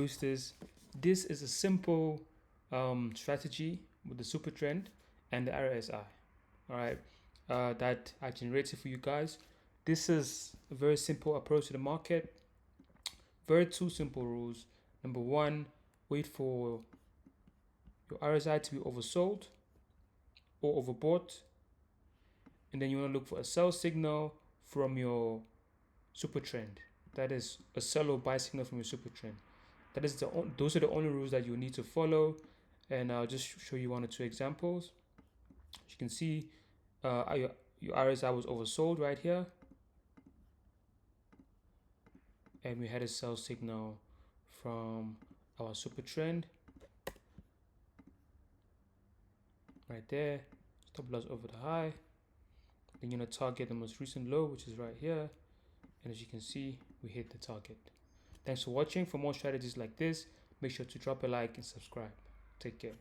boosters. This is a simple strategy with the super trend and the RSI. All right, that I generated for you guys. This is a very simple approach to the market. Very two simple rules. Number one, wait for your RSI to be oversold or overbought, and then you want to look for a sell signal from your super trend. That is a sell or buy signal from your super trend. That is those are the only rules that you need to follow, and I'll just show you one or two examples. As you can see, your RSI was oversold right here, and we had a sell signal from our super trend right there. Stop loss over the high. Then you're gonna target the most recent low, which is right here, and as you can see, we hit the target. Thanks for watching. For more strategies like this, make sure to drop a like and subscribe. Take care.